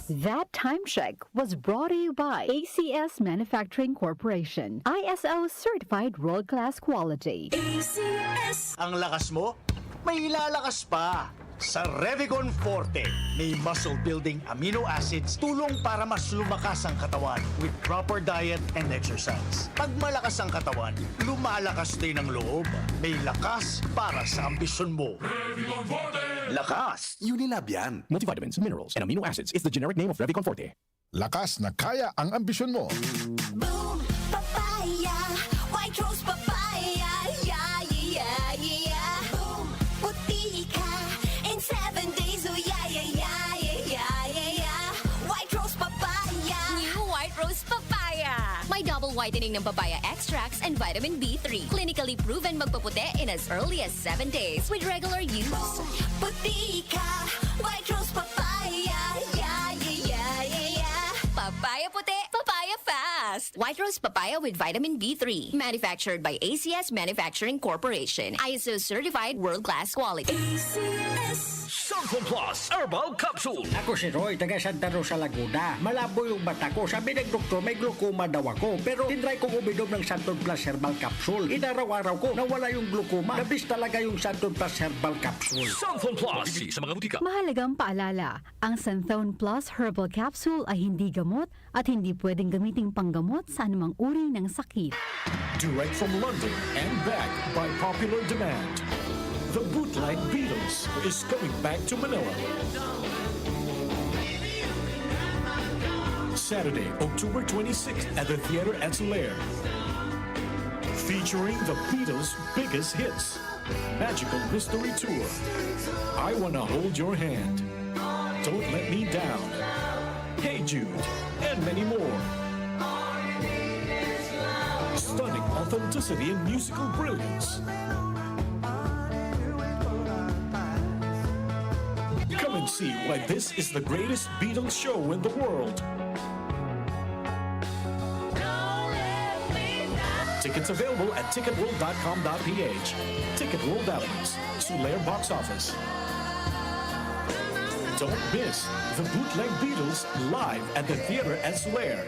That time check was brought to you by ACS Manufacturing Corporation, ISO certified world-class quality. Ang lakas mo, may ilalakas pa. Sa Revicon Forte, may muscle-building amino acids tulong para mas lumakas ang katawan with proper diet and exercise. Pag malakas ang katawan, lumalakas din ang loob. May lakas para sa ambisyon mo. Revicon Forte! Lakas! Unilab yan. Multivitamins, minerals, and amino acids is the generic name of Revicon Forte. Lakas na kaya ang ambisyon mo. Boom, papaya, white rose papaya, yeah, yeah, yeah. Boom, puti ka in 7 days, oh yeah, yeah, yeah, yeah, yeah, yeah. White rose papaya. New White Rose Papaya. May double whitening ng papaya extracts and vitamin B3. Clinically proven magpaputi in as early as 7 days with regular use. Boom, puti ka, white rose papaya, yeah, yeah, yeah, yeah, yeah. Papaya puti, papaya fast. White Rose Papaya with vitamin B3. Manufactured by ACS Manufacturing Corporation. ISO certified world-class quality. ACS. Santon Plus Herbal Capsule. Ako si Roy, taga Santa Rosa, Laguna. Malabo yung mata ko. Sabi ng doktor, may glaucoma daw ako. Pero tinry kong uminom ng Santon Plus Herbal Capsule. Inaraw-araw ko, nawala yung glaucoma. Nabis talaga yung Santon Plus Herbal Capsule. Santon Plus. Bibili sa mga butika. Mahalagang paalala, ang Santhone Plus Herbal Capsule ay hindi gamot at hindi pwedeng gamiting panggamot sa anumang uri ng sakit. Direct from London and back by popular demand. The Bootleg Beatles is coming back to Manila. Saturday, October 26th at the Theater at Soler. Featuring the Beatles' biggest hits. Magical Mystery Tour. I Wanna Hold Your Hand. Don't Let Me Down. Hey Jude. And many more. Stunning authenticity and musical brilliance. Come and see why this is the greatest Beatles show in the world. Tickets available at ticketworld.com.ph. Ticket World Elements, Soler Box Office. Don't miss the Bootleg Beatles live at the Theater at Soler.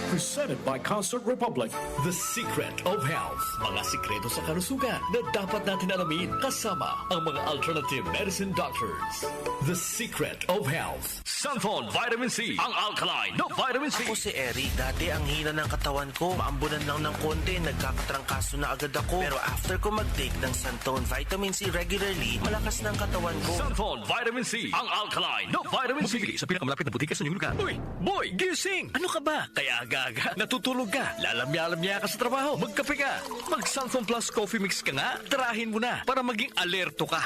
Presented by Concert Republic. The Secret of Health. Mga sikreto sa kalusugan na dapat natin alamin kasama ang mga alternative medicine doctors. The Secret of Health. Santon Vitamin C. Ang alkaline na vitamin C. Ako si Eric. Dati ang hina ng katawan ko. Maambunan lang ng konti. Nagkakatrangkaso na agad ako. Pero after ko mag-take ng Santon Vitamin C regularly, malakas ng katawan ko. Santon Vitamin C. Ang alkaline na vitamin C. Mabibili sa pinakamalapit na butika sa inyong lugar. Uy! Boy! Gising! Ano ka ba? Kaya aga-aga. Natutulog ka. Lalamya-lamya ka sa trabaho. Magkape ka. Mag-Santon Plus Coffee Mix ka nga. Tarahin mo na para maging alerto ka.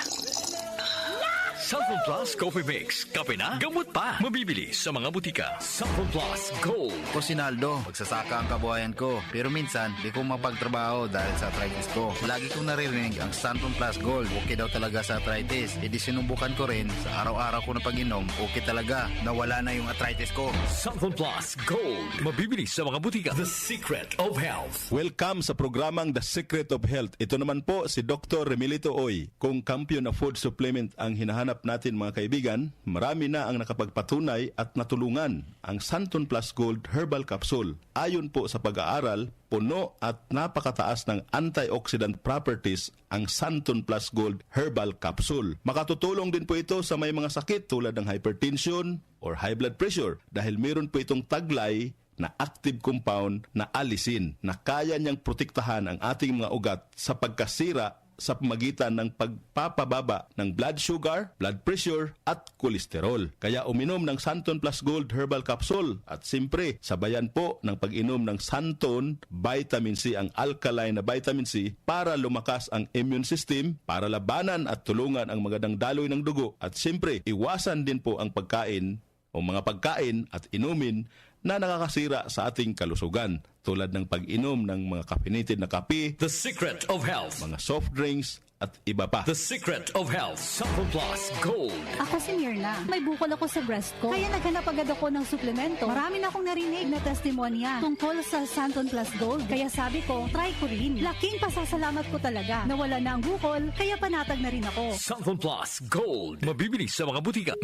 Santon Plus Coffee Mix. Kape na, gamot pa. Mabibili sa mga butika. Santon Plus Gold. Ako si Naldo, magsasaka ang kabuhayan ko. Pero minsan, di ko mapagtrabaho dahil sa arthritis ko. Lagi kong naririnig ang Santon Plus Gold. Okay daw talaga sa arthritis. E di sinubukan ko rin. Sa araw-araw ko na pag-inom, okay talaga. Nawala na yung arthritis ko. Santon Plus Gold. Mabibili sa mga butika. The Secret of Health. Welcome sa programang The Secret of Health. Ito naman po si Dr. Remilito Oy. Kung kampiyon na food supplement ang hinahanap natin mga kaibigan, marami na ang nakapagpatunay at natulungan ang Santon Plus Gold Herbal Capsule. Ayon po sa pag-aaral, puno at napakataas ng antioxidant properties ang Santon Plus Gold Herbal Capsule. Makatutulong din po ito sa may mga sakit tulad ng hypertension or high blood pressure dahil meron po itong taglay na active compound na alisin na kaya niyang protektahan ang ating mga ugat sa pagkasira sa pamagitan ng pagpapababa ng blood sugar, blood pressure at kolesterol. Kaya uminom ng Santon Plus Gold Herbal Capsule at siyempre sabayan po ng pag-inom ng Santon Vitamin C, ang alkaline na vitamin C para lumakas ang immune system, para labanan at tulungan ang magandang daloy ng dugo at siyempre iwasan din po ang pagkain o mga pagkain at inumin na nakakasira sa ating kalusugan tulad ng pag-inom ng mga caffeinated na kape, The Secret of Health, mga soft drinks at iba pa. The Secret of Health, Santon Plus Gold. Ako si Mirna. May bukol ako sa breast ko. Kaya naghanap agad ako ng suplemento. Marami na akong narinig na testimonya tungkol sa Santon Plus Gold. Kaya sabi ko, try ko rin. Laking pasasalamat ko talaga. Nawala na ang bukol, kaya panatag na rin ako. Santon Plus Gold. Mabibili sa mga butika.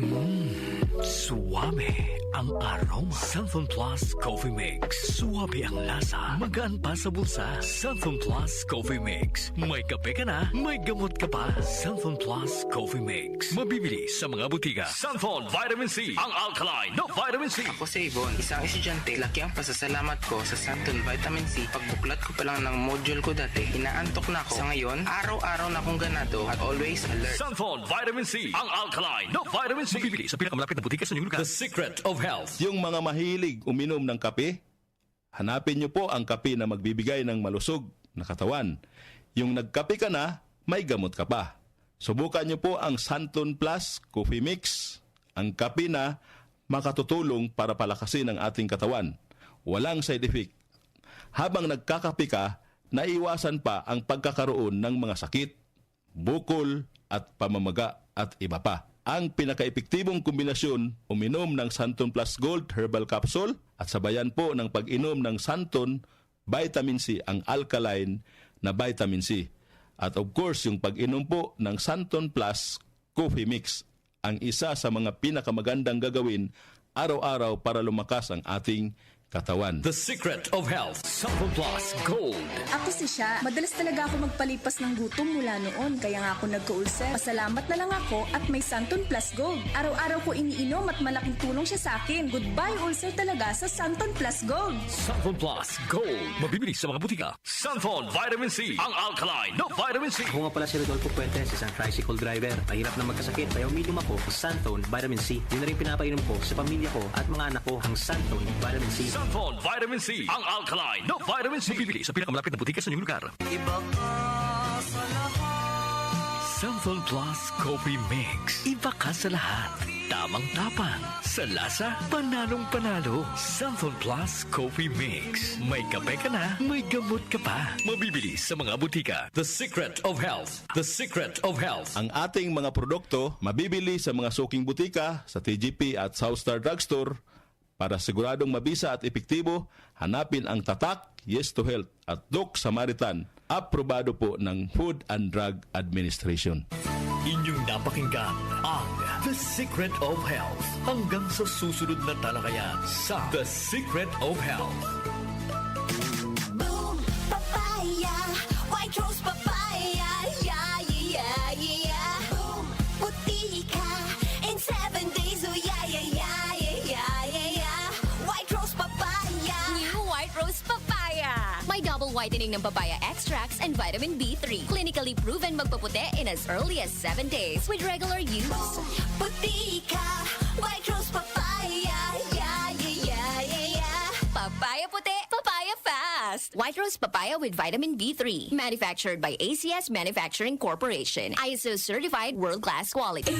Suwame ang aroma. Santon Plus Coffee Mix. Suwabe ang lasa. Magaan pa sa bulsa. Santon Plus Coffee Mix. May kape ka na, may gamot ka pa. Santon Plus Coffee Mix. Mabibili sa mga butika. Santon Vitamin C. Ang alkaline na vitamin C. Ako si Yvonne, isang estudyante. Laki ang pasasalamat ko sa Santon Vitamin C. Pagbuklat ko pa lang ng module ko dati, inaantok na ako. Sa ngayon, araw-araw na akong ganado at always alert. Santon Vitamin C. Ang alkaline na vitamin C. Mabibili sa pinakamalapit na butika sa inyong lugar. The Secret of Health. Yung mga mahilig uminom ng kape, hanapin nyo po ang kape na magbibigay ng malusog na katawan. Yung nagkape ka na, may gamot ka pa. Subukan nyo po ang Santon Plus Coffee Mix. Ang kape na makatutulong para palakasin ang ating katawan. Walang side effect. Habang nagkakape ka, naiwasan pa ang pagkakaroon ng mga sakit, bukol at pamamaga at iba pa. Ang pinaka-epektibong kombinasyon, uminom ng Santon Plus Gold Herbal Capsule at sabayan po ng pag-inom ng Santon Vitamin C, ang alkaline na vitamin C. At of course, yung pag-inom po ng Santon Plus Coffee Mix, ang isa sa mga pinakamagandang gagawin araw-araw para lumakas ang ating katawan. The Secret of Health. Santon Plus Gold. Ako si Sha. Madalas talaga ako magpalipas ng gutom mula noon, kaya nga ako nagka-ulcer. Pasalamat na lang ako at may Santon Plus Gold. Araw-araw ko iniinom at malaking tulong siya sa akin. Goodbye ulcer talaga sa Santon Plus Gold. Santon Plus Gold. Mabibili sa mga butika. Santon Vitamin C. Ang alkaline na vitamin C. Ako nga pala si Rodolfo Puentes, isang tricycle driver. Mahirap na magkasakit, kaya uminom ako ng Santon Vitamin C. Yun na rin pinapainom ko sa pamilya ko at mga anak ko ang Santon Vitamin C. Santon Vitamin C. Ang alkaline na vitamin C. Mabibili sa pinakamalapit na butika sa inyong lugar. Iba ka sa lahat. Santon Plus Coffee Mix. Iba ka sa lahat. Tamang-tapang. Sa lasa, panalong-panalo. Santon Plus Coffee Mix. May kape ka na, may gamot ka pa. Mabibili sa mga butika. The Secret of Health. The Secret of Health. Ang ating mga produkto mabibili sa mga suking butika, sa TGP at Southstar Drugstore. Para siguradong mabisa at epektibo, hanapin ang tatak Yes to Health at Doc Samaritan. Aprobado po ng Food and Drug Administration. Inyong napakinggan ang The Secret of Health. Hanggang sa susunod na talakayan sa The Secret of Health. Boom, papaya, white rose papaya, yeah, yeah, yeah. Boom, puti ka in 7 days, oh yeah, yeah, yeah, yeah, yeah, yeah. White rose papaya. New White Rose Papaya. May double whitening ng papaya extracts and vitamin B3. Clinically proven magpaputi in as early as 7 days with regular use. Boom, puti ka, white rose papaya, yeah, yeah, yeah, yeah, yeah. Papaya puti, papaya fast. White Rose Papaya with vitamin B3. Manufactured by ACS Manufacturing Corporation. ISO certified world-class quality.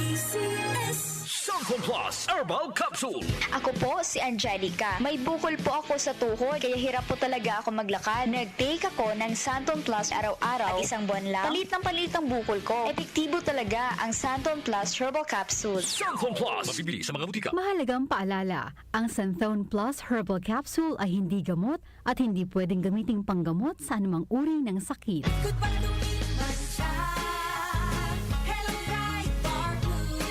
Santon Plus Herbal Capsule. Ako po si Angelica. May bukol po ako sa tuhod, kaya hirap po talaga ako maglakad. Nag-take ako ng Santon Plus araw-araw at isang buwan lang. Palit ang bukol ko. Epektibo talaga ang Santon Plus Herbal Capsule. Santon Plus. Mabibili sa mga butika. Mahalagang paalala, ang Santon Plus Herbal Capsule ay hindi gamot at hindi pwedeng gamiting panggamot sa anumang uri ng sakit. Goodbye to me, Mancha. Hello, bright bar blue.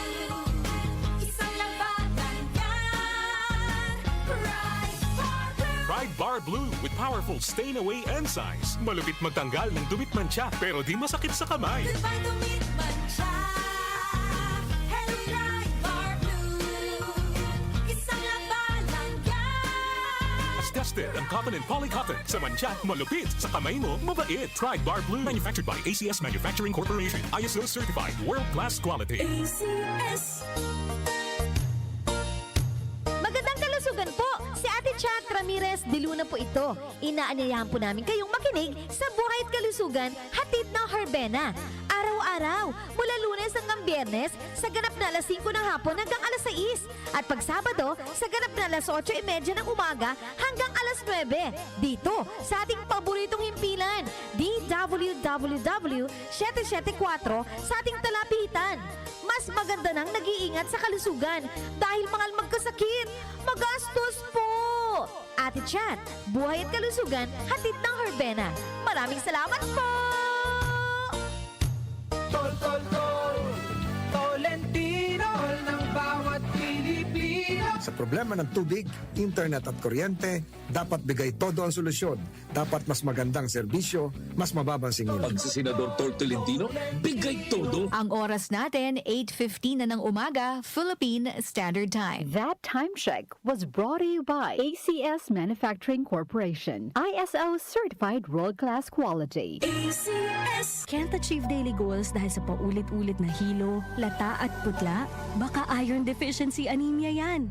Isang labanan yan. Bright bar blue. Pride Bar Blue with powerful stain-away enzymes. Malupit magtanggal ng dumit mancha pero di masakit sa kamay. Goodbye to me, Mancha. Hello, bright bar blue. Isang labanan yan. As tested ang cotton and polycotton. Sa mancha, malupit. Sa kamay mo, mabait. Pride Bar Blue. Manufactured by ACS Manufacturing Corporation. ISO certified. World-class quality. ACS. Magandang kalusugan po! Si Ate Chat Ramirez de Luna po ito. Inaanyayahan po namin kayong makinig sa Buhay at Kalusugan, hatid ng Herbena. Araw-araw, mula Lunes hanggang Biyernes, sa ganap na alas 5 ng hapon hanggang alas 6. At pag Sabado, sa ganap na alas 8:30 ng umaga hanggang alas 9. Dito, sa ating paboritong himpilan, DWWW 774 sa ating talapitan. Mas maganda nang nag-iingat sa kalusugan dahil mahal magkasakit. Magastos po! Ate Chat, Buhay at Kalusugan, hatid ng Herbena. Maraming salamat po! Tol, tol, tol, Tolentino, tol ng bawat Pilipino. Sa problema ng tubig, internet at kuryente, dapat bigay todo ang solusyon. Dapat mas magandang serbisyo, mas mababang singil. Pag si Senador Tor Tolentino, bigay todo. Ang oras natin, 8:15 na ng umaga, Philippine Standard Time. That time check was brought to you by ACS Manufacturing Corporation. ISO certified world-class quality. ACS. Can't achieve daily goals dahil sa paulit-ulit na hilo, lata at putla? Baka iron deficiency anemia yan.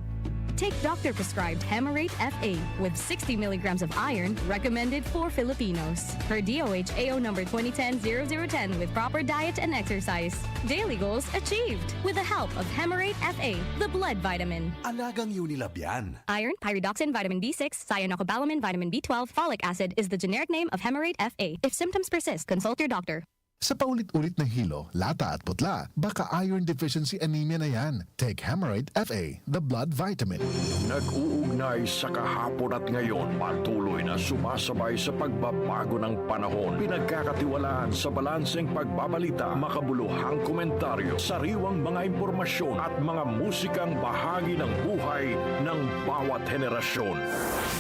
Take doctor-prescribed Hemarate FA with 60 milligrams of iron recommended for Filipinos. Per DOH AO number 2010-0010 with proper diet and exercise. Daily goals achieved with the help of Hemarate FA, the blood vitamin. Alagang Unilab yan. Iron, pyridoxine, vitamin B6, cyanocobalamin, vitamin B12, folic acid is the generic name of Hemarate FA. If symptoms persist, consult your doctor. Sa paulit-ulit na hilo, lata at putla, baka iron deficiency anemia na yan. Take Hemarate FA, the blood vitamin. Nag-uugnay sa kahapon at ngayon, patuloy na sumasabay sa pagbabago ng panahon. Pinagkakatiwalaan sa balanseng pagbabalita, makabuluhang komentaryo, sariwang mga impormasyon at mga musikang bahagi ng buhay ng bawat henerasyon.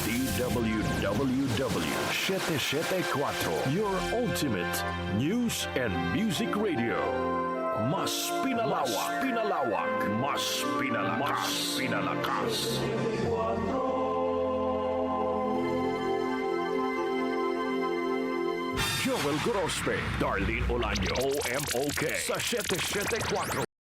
DWWW 774, your ultimate news and music radio. Mas pinalawak, mas pinalakas. Joel Grospe, Darlene Olaño, OMOK sa 774.